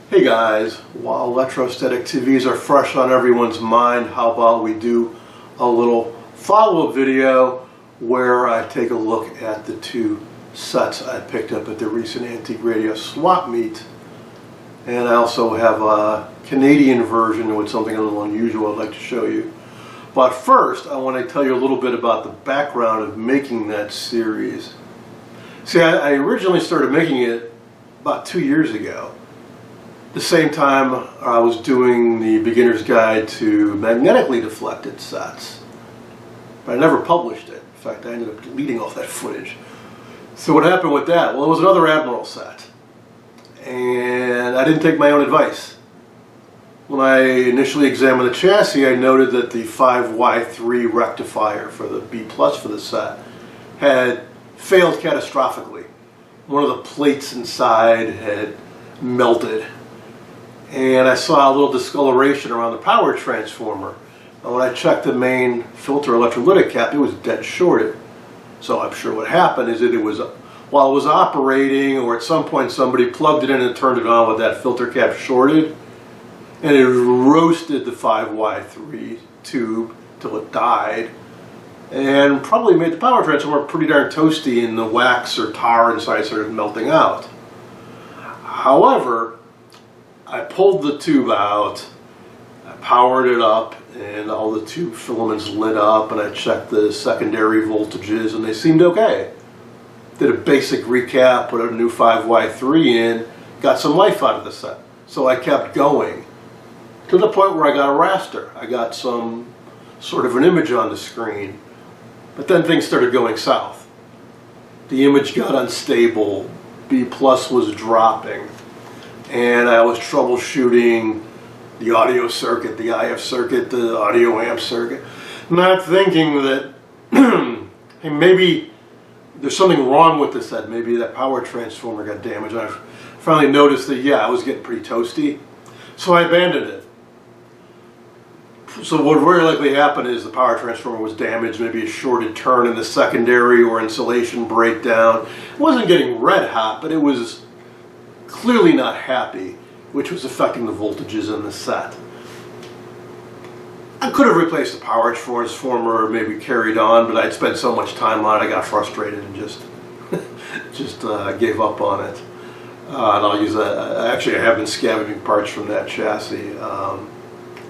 Hey guys, while electrostatic TVs are fresh on everyone's mind, how about we do a little follow-up video where I take a look at the two sets I picked up at the recent Antique Radio swap meet. And I also have a Canadian version with something a little unusual I'd like to show you. But first, I want to tell you a little bit about the background of making that series. See, I originally started making it about 2 years ago. The same time I was doing the beginner's guide to magnetically deflected sets, but I never published it. In fact, I ended up deleting all that footage. So what happened with that? Well, it was another Admiral set, and I didn't take my own advice. When I initially examined the chassis, I noted that the 5Y3 rectifier for the B plus for the set had failed catastrophically. One of the plates inside had melted, and I saw a little discoloration around the power transformer. And when I checked the main filter electrolytic cap, it was dead shorted. So I'm sure what happened is that it was, while it was operating, or at some point somebody plugged it in and turned it on with that filter cap shorted, and it roasted the 5Y3 tube till it died, and probably made the power transformer pretty darn toasty, and the wax or tar inside started melting out. However, I pulled the tube out, I powered it up, and all the tube filaments lit up, and I checked the secondary voltages, and they seemed okay. Did a basic recap, put a new 5Y3 in, got some life out of the set. So I kept going, to the point where I got a raster. I got some sort of an image on the screen, but then things started going south. The image got unstable, B plus was dropping, and I was troubleshooting the audio circuit, the IF circuit, the audio amp circuit, not thinking that hey, maybe there's something wrong with this set. Maybe that power transformer got damaged. And I finally noticed that, yeah, I was getting pretty toasty, so I abandoned it. So what very likely happened is the power transformer was damaged, maybe a shorted turn in the secondary or insulation breakdown. It wasn't getting red hot, but it was clearly not happy, which was affecting the voltages in the set. I could have replaced the power transformer or maybe carried on, but I'd spent so much time on it, I got frustrated and just gave up on it. And I'll use that. Actually, I have been scavenging parts from that chassis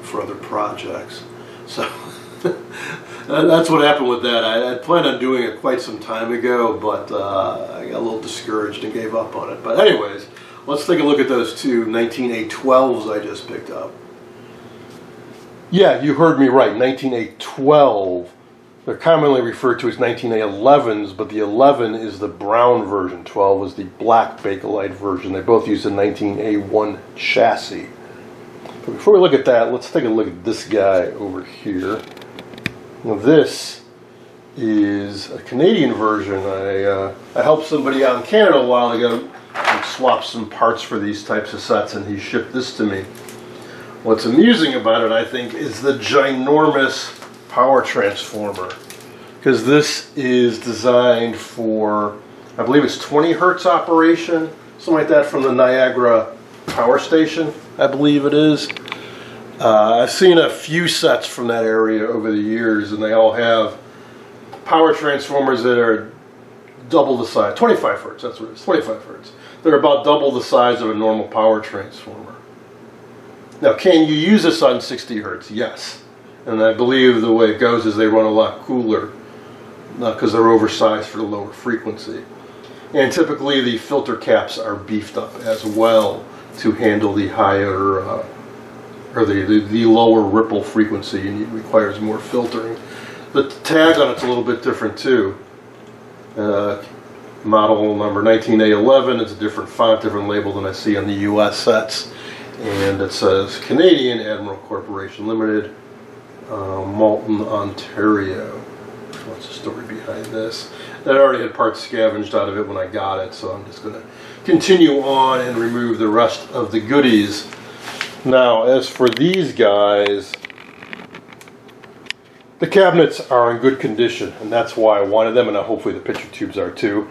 for other projects. So that's what happened with that. I planned on doing it quite some time ago, but I got a little discouraged and gave up on it. But anyways, let's take a look at those two 19A12s I just picked up. Yeah, you heard me right, 19A12. They're commonly referred to as 19A11s, but the 11 is the brown version, 12 is the black Bakelite version. They both use a 19A1 chassis. But before we look at that, let's take a look at this guy over here. Now this is a Canadian version. I helped somebody out in Canada a while ago and swapped some parts for these types of sets, and he shipped this to me. What's amusing about it, I think, is the ginormous power transformer, because this is designed for, I believe it's 20 hertz operation, something like that, from the Niagara power station, I believe it is. I've seen a few sets from that area over the years, and they all have power transformers that are double the size, 25 hertz, that's what it is, 25 hertz. They're about double the size of a normal power transformer. Now, can you use this on 60 hertz? Yes. And I believe the way it goes is they run a lot cooler, because they're oversized for the lower frequency. And typically the filter caps are beefed up as well to handle the higher, or the lower ripple frequency, and it requires more filtering. The tag on it's a little bit different too. Model number 19A11, it's a different font, different label than I see on the US sets. And it says Canadian Admiral Corporation Limited, Malton, Ontario. What's the story behind this? I already had parts scavenged out of it when I got it, so I'm just going to continue on and remove the rest of the goodies. Now, as for these guys, the cabinets are in good condition, and that's why I wanted them, and hopefully the picture tubes are too.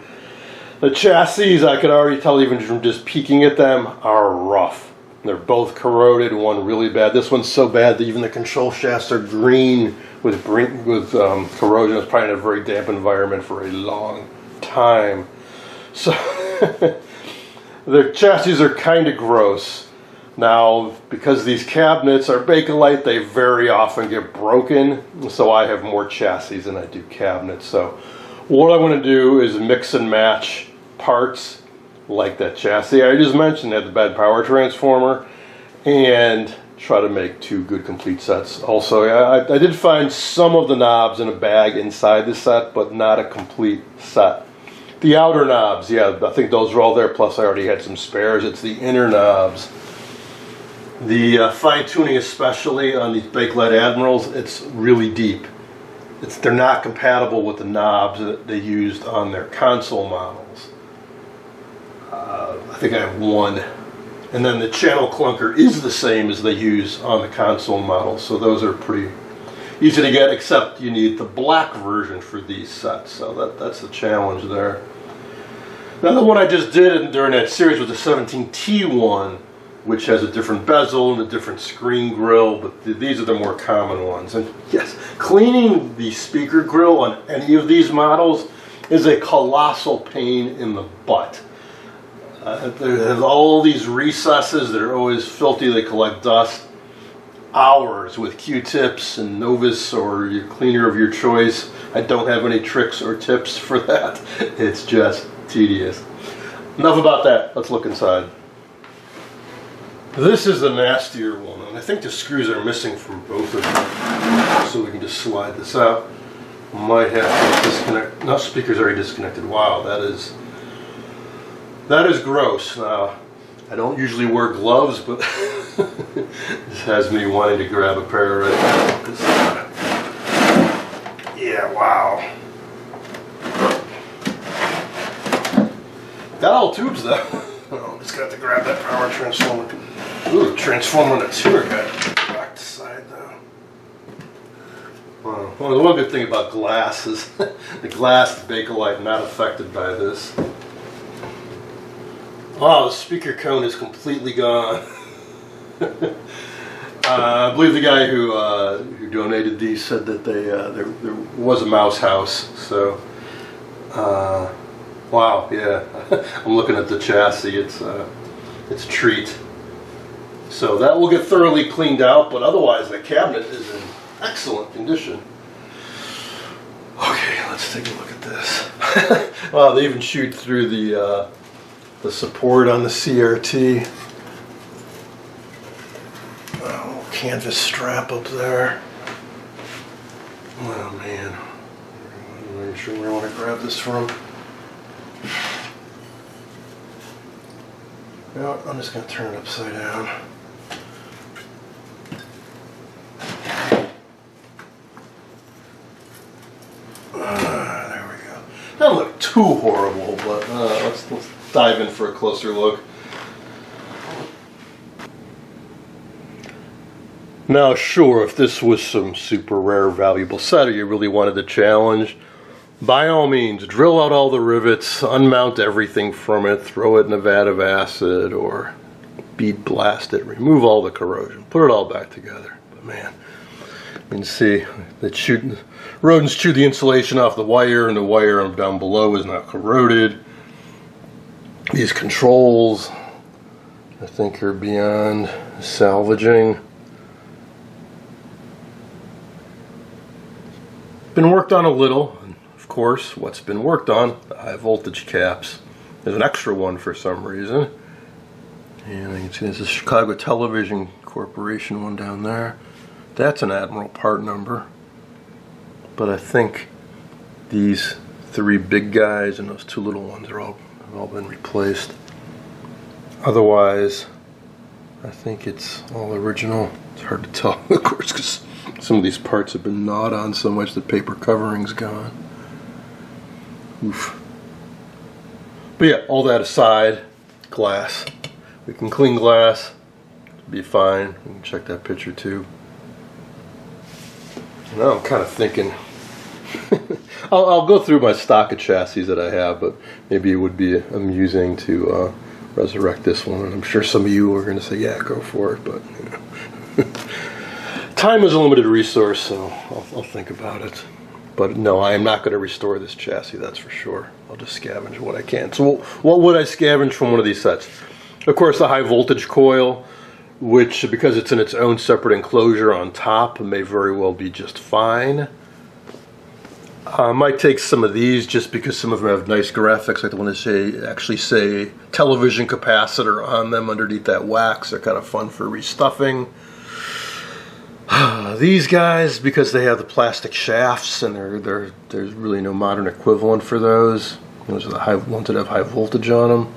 The chassis, I could already tell even from just peeking at them, are rough. They're both corroded, one really bad. This one's so bad that even the control shafts are green with corrosion. It's probably in a very damp environment for a long time. So the chassis are kind of gross. Now, because these cabinets are Bakelite, they very often get broken. So I have more chassis than I do cabinets. So what I want to do is mix and match parts like that chassis I just mentioned had the bad power transformer, and try to make 2 good complete sets. Also, I did find some of the knobs in a bag inside the set, but not a complete set. The outer knobs, yeah, I think those are all there, plus I already had some spares. It's the inner knobs. The fine-tuning, especially on these Bakelite Admirals, it's really deep. They're not compatible with the knobs that they used on their console models. I think I have 1. And then the channel clunker is the same as they use on the console model, so those are pretty easy to get, except you need the black version for these sets, so that's the challenge there. Now the one I just did during that series was the 17T1, which has a different bezel and a different screen grill, but these are the more common ones. And yes, cleaning the speaker grill on any of these models is a colossal pain in the butt. They have all these recesses that are always filthy, they collect dust. Hours with Q-tips and Novus or your cleaner of your choice. I don't have any tricks or tips for that. It's just tedious. Enough about that, let's look inside. This is the nastier one, and I think the screws are missing from both of them. So we can just slide this out. Might have to disconnect. No, speaker's already disconnected. Wow, that is gross. Now, I don't usually wear gloves, but this has me wanting to grab a pair right now. Yeah, wow. Got all tubes though. Oh, just got to grab that power transformer. Ooh, the transformer on the tuner got back to side though. Wow. Well, the one good thing about glass is the glass, the Bakelite, not affected by this. Wow, the speaker cone is completely gone. I believe the guy who donated these said that there was a mouse house. So, wow, yeah. I'm looking at the chassis. It's a treat. So that will get thoroughly cleaned out, but otherwise the cabinet is in excellent condition. Okay, let's take a look at this. Wow, they even shoot through the support on the CRT. Oh, canvas strap up there. Oh man, I'm not sure where I want to grab this from. No, I'm just going to turn it upside down. There we go. Doesn't look too horrible, but let's dive in for a closer look. Now, sure, if this was some super rare, valuable set, or you really wanted the challenge, by all means, drill out all the rivets, unmount everything from it, throw it in a vat of acid, or bead blast it, remove all the corrosion, put it all back together. But man, you can see that rodents chew the insulation off the wire, and the wire down below is not corroded. These controls, I think, are beyond salvaging. Been worked on a little. Of course, what's been worked on, the high voltage caps. There's an extra one for some reason. And you can see there's a Chicago Television Corporation one down there. That's an Admiral part number. But I think these 3 big guys and those 2 little ones have all been replaced. Otherwise, I think it's all original. It's hard to tell, of course, because some of these parts have been gnawed on so much the paper covering's gone. Oof. But yeah, all that aside, glass. We can clean glass, it'll be fine. We can check that picture too. Now I'm kind of thinking, I'll go through my stock of chassis that I have, but maybe it would be amusing to resurrect this one. And I'm sure some of you are going to say, yeah, go for it. But you know. Time is a limited resource, so I'll think about it. But no, I am not going to restore this chassis, that's for sure. I'll just scavenge what I can. So what would I scavenge from one of these sets? Of course, the high voltage coil, which, because it's in its own separate enclosure on top, may very well be just fine. I might take some of these just because some of them have nice graphics, like the one that actually say television capacitor on them underneath that wax. They're kind of fun for restuffing. These guys, because they have the plastic shafts, and there's really no modern equivalent for those. Those are the ones that have high voltage on them.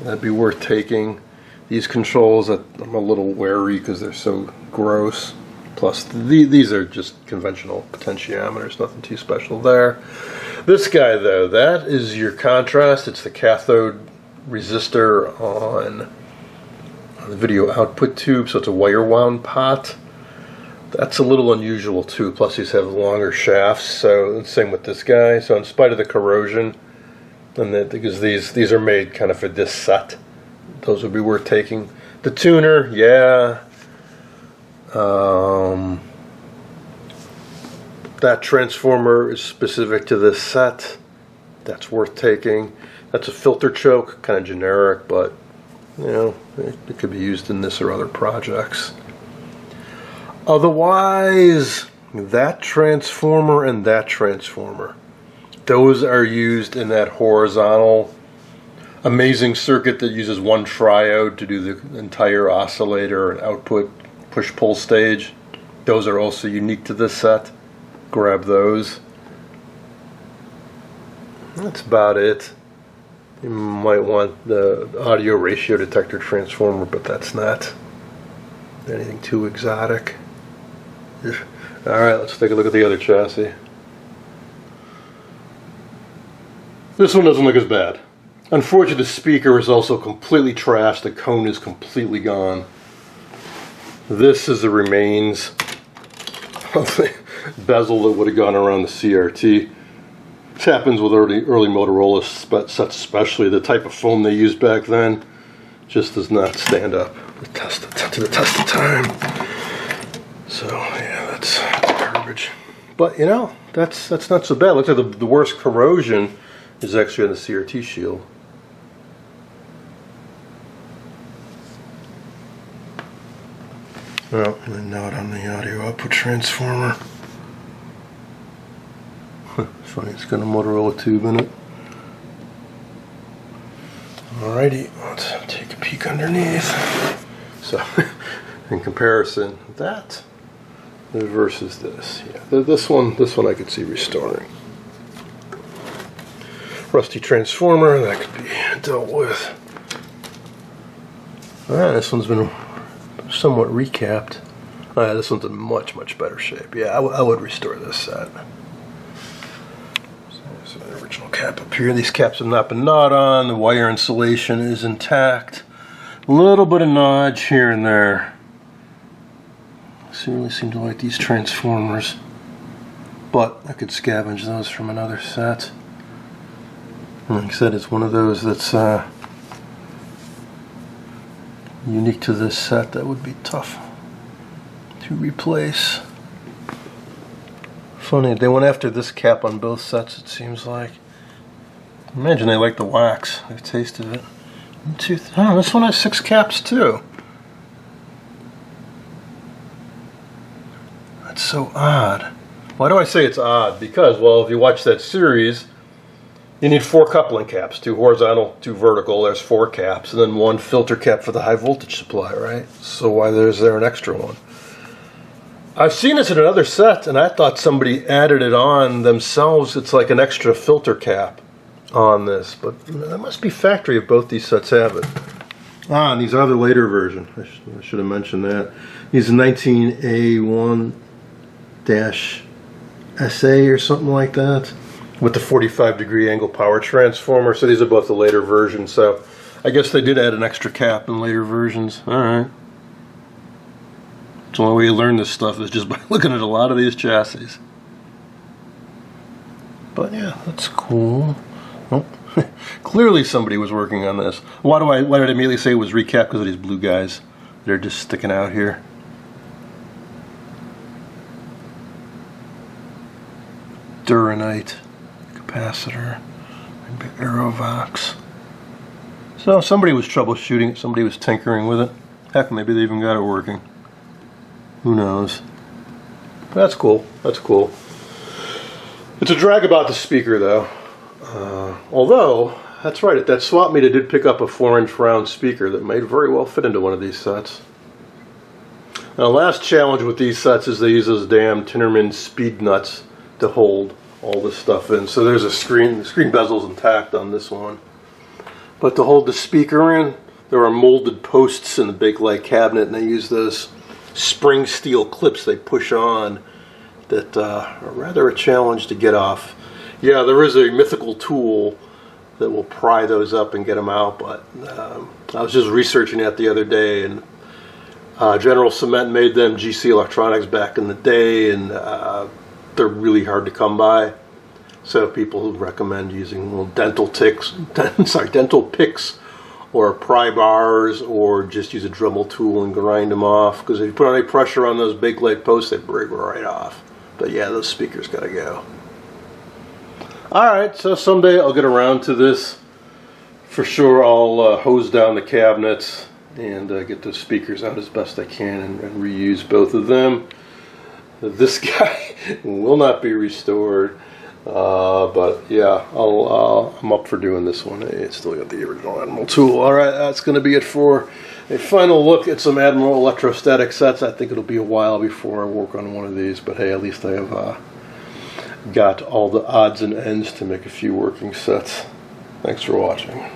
That'd be worth taking. These controls, I'm a little wary because they're so gross. Plus, these are just conventional potentiometers, nothing too special there. This guy, though, that is your contrast. It's the cathode resistor on the video output tube, so it's a wire wound pot. That's a little unusual too, plus these have longer shafts, so the same with this guy. So in spite of the corrosion, and because these are made kind of for this set, those would be worth taking. The tuner, yeah. That transformer is specific to this set. That's worth taking. That's a filter choke, kind of generic, but you know, it could be used in this or other projects. Otherwise, that transformer and that transformer, those are used in that horizontal amazing circuit that uses one triode to do the entire oscillator and output push-pull stage. Those are also unique to this set. Grab those. That's about it. You might want the audio ratio detector transformer, but that's not anything too exotic. Alright, let's take a look at the other chassis. This one doesn't look as bad. Unfortunately, the speaker is also completely trashed. The cone is completely gone. This is the remains of the bezel that would have gone around the CRT. This happens with early Motorola sets, especially. The type of foam they used back then just does not stand up to the test of time. So yeah, that's garbage. But you know, that's not so bad. Looks like the worst corrosion is actually on the CRT shield. Well, and a note on the audio output transformer. Funny, it's got a Motorola tube in it. Alrighty, let's take a peek underneath. So, in comparison, that versus this. Yeah, this one I could see restoring. Rusty transformer, that could be dealt with. This one's been somewhat recapped. This one's in much better shape. Yeah, I would restore this set. So there's an original cap up here. These caps have not been gnawed on. The wire insulation is intact. A little bit of nudge here and there. So I really seem to like these transformers, but I could scavenge those from another set. And like I said, it's one of those that's unique to this set that would be tough to replace. Funny, they went after this cap on both sets, it seems like. Imagine they like the wax. They've tasted it. Oh, this one has 6 caps too. That's so odd. Why do I say it's odd? Because, well, if you watch that series, you need 4 coupling caps, 2 horizontal, 2 vertical. There's 4 caps, and then 1 filter cap for the high voltage supply, right? So why is there an extra one? I've seen this in another set, and I thought somebody added it on themselves. It's like an extra filter cap on this, but that must be factory if both these sets have it. And these are the later version. I should have mentioned that. These are 19A1-SA or something like that, with the 45-degree angle power transformer. So these are both the later versions. So I guess they did add an extra cap in later versions. All right. The only way you learn this stuff is just by looking at a lot of these chassis. But yeah, that's cool. Oh, Clearly somebody was working on this. Why did I immediately say it was recap? Because of these blue guys. They're just sticking out here. Duranite, capacitor, Aerovox. So somebody was troubleshooting it, somebody was tinkering with it. Heck, maybe they even got it working. Who knows? That's cool. That's cool. It's a drag about the speaker, though. Although, that's right, at that swap meet I did pick up a 4-inch round speaker that might very well fit into one of these sets. Now, the last challenge with these sets is they use those damn Tinnerman speed nuts to hold all this stuff in. So there's a screen, the screen bezel's intact on this one. But to hold the speaker in, there are molded posts in the Bakelite cabinet, and they use those spring steel clips they push on that are rather a challenge to get off. Yeah, there is a mythical tool that will pry those up and get them out, but I was just researching that the other day, and General Cement made them, GC Electronics, back in the day, and they're really hard to come by. So people recommend using little dental picks or pry bars, or just use a Dremel tool and grind them off, because if you put any pressure on those Bakelite posts, they break right off. But yeah, those speakers gotta go. Alright, so someday I'll get around to this. For sure I'll hose down the cabinets and get those speakers out as best I can and reuse both of them. This guy will not be restored. But yeah, I'm up for doing this one. It's still got the original Admiral tool. Alright, that's going to be it for a final look at some Admiral electrostatic sets. I think it'll be a while before I work on one of these, but hey, at least I have got all the odds and ends to make a few working sets. Thanks for watching.